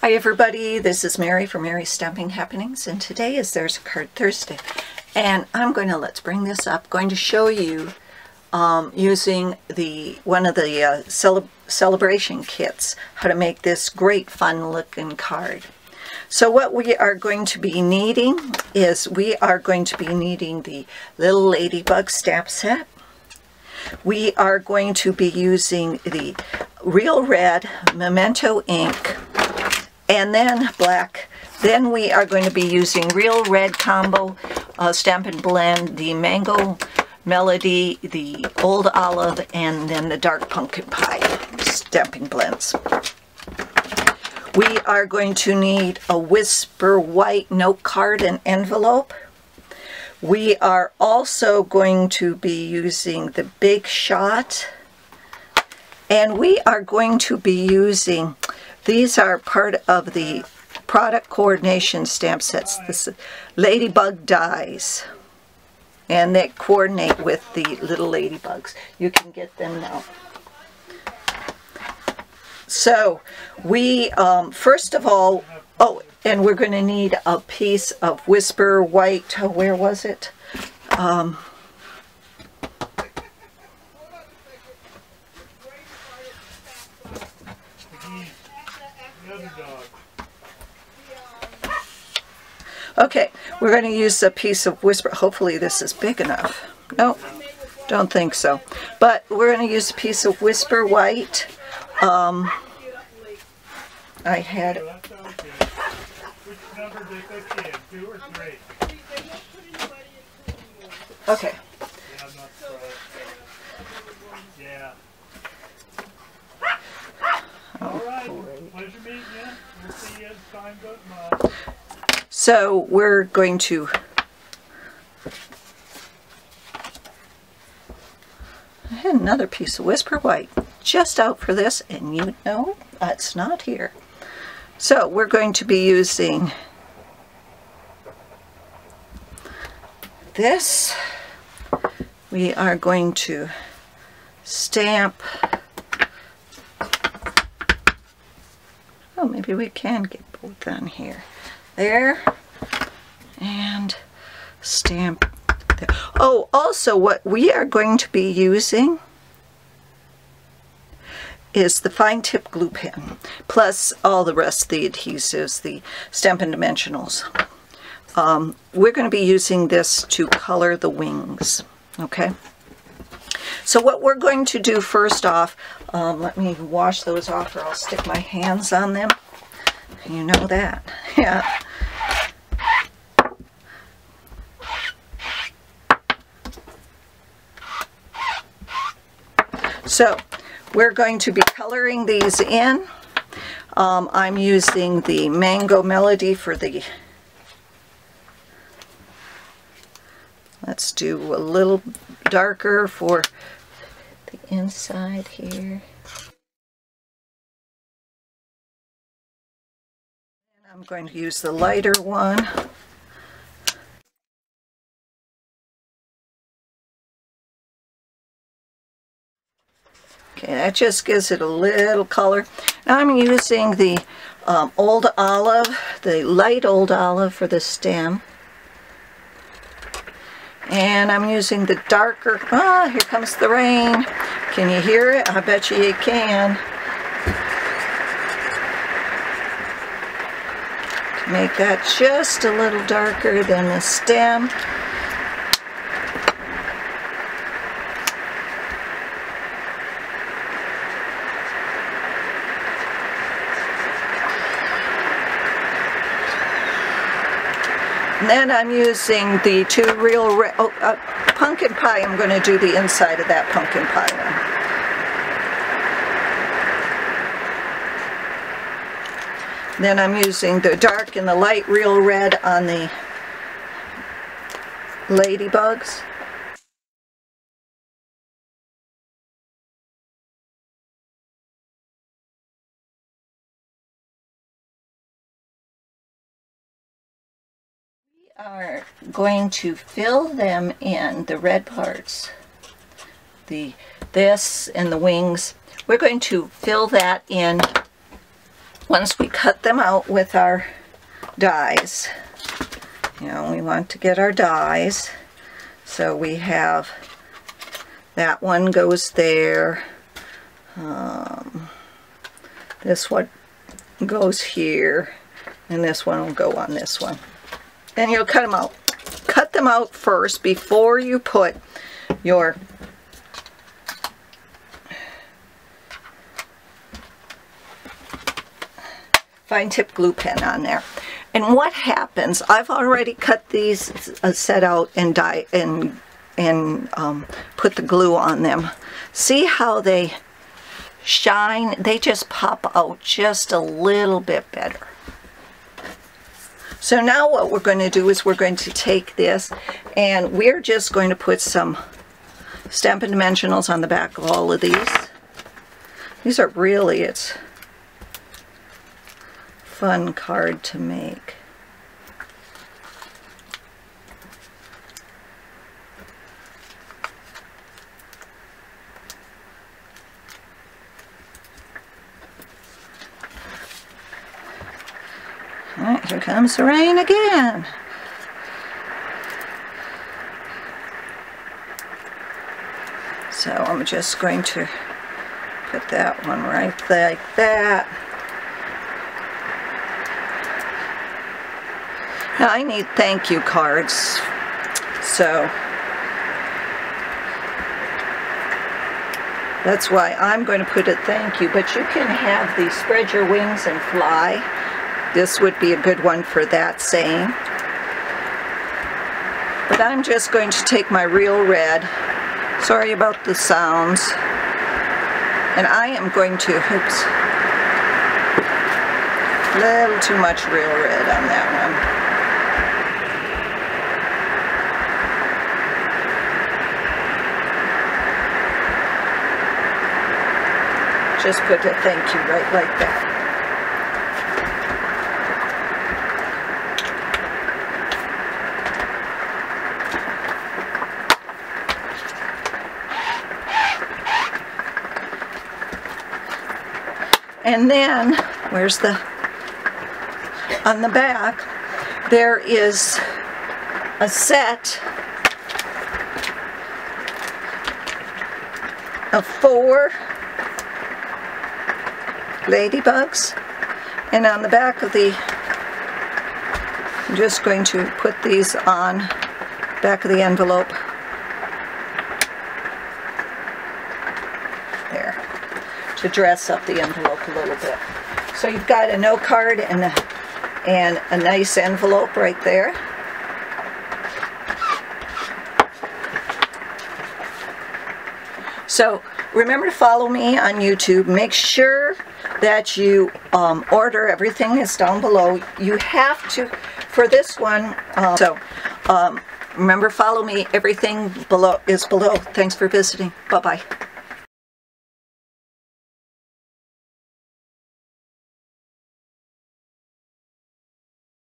Hi everybody, this is Mary from Mary's Stamping Happenings, and today is There's a Card Thursday. And I'm going to, let's bring this up, going to show you using one of the celebration kits, how to make this great fun looking card. So what we are going to be needing is, we are going to be needing the Little Ladybug stamp set. We are going to be using the Real Red Memento ink, and then black. Then we are going to be using Real Red Combo Stampin' Blend, the Mango Melody, the Old Olive, and then the Dark Pumpkin Pie Stamping Blends. We are going to need a Whisper White note card and envelope. We are also going to be using the Big Shot, and we are going to be using, these are part of the product coordination stamp sets, this Ladybug dies, and they coordinate with the little ladybugs. You can get them now. So we first of all, and we're going to need a piece of Whisper White, where was it? Okay, we're going to use a piece of Whisper. Hopefully this is big enough. No, don't think so. But we're going to use a piece of Whisper White. I had... Okay. So we're going to, I had another piece of Whisper White just out for this, and you know it's not here. So we're going to be using this. We are going to stamp, oh, maybe we can get both on here. There, and stamp there. Oh, also what we are going to be using is the fine tip glue pen, plus all the rest of the adhesives, the Stampin' Dimensionals. We're going to be using this to color the wings, okay? So what we're going to do first off, let me wash those off or I'll stick my hands on them. You know that, yeah. So we're going to be coloring these in. I'm using the Mango Melody for the, let's do a little darker for the inside here. I'm going to use the lighter one. Okay, that just gives it a little color. Now I'm using the Old Olive, the light Old Olive for the stem. And I'm using the darker, here comes the rain. Can you hear it? I bet you can. Make that just a little darker than the stem. And then I'm using the two Real Red, pumpkin pie. I'm going to do the inside of that pumpkin pie one. Then I'm using the dark and the light Real Red on the Ladybugs. We are going to fill them in, the red parts, this and the wings. We're going to fill that in once we cut them out with our dies, you know, we want to get our dies. So we have that one goes there. This one goes here, and this one will go on this one. And you'll cut them out. Cut them out first before you put your fine tip glue pen on there. And what happens, I've already cut these set out and put the glue on them. See how they shine? They just pop out just a little bit better. So now what we're going to do is we're going to take this and we're just going to put some Stampin' Dimensionals on the back of all of these. These are really, it's fun card to make. Alright, here comes the rain again. So I'm just going to put that one right like that. Now I need thank you cards, so that's why I'm going to put a thank you, but you can have the spread your wings and fly. This would be a good one for that saying. But I'm just going to take my real red, sorry about the sounds, and I am going to, oops, a little too much real red on that one. Just put a thank you right like that. And then, where's the, on the back, there is a set of 4 Ladybugs, and on the back of the, I'm just going to put these on back of the envelope there to dress up the envelope a little bit. So you've got a note card and a nice envelope right there. So remember to follow me on YouTube. Make sure that you order everything is down below. You have to, for this one, remember, follow me. Everything below is below. Thanks for visiting. Bye-bye.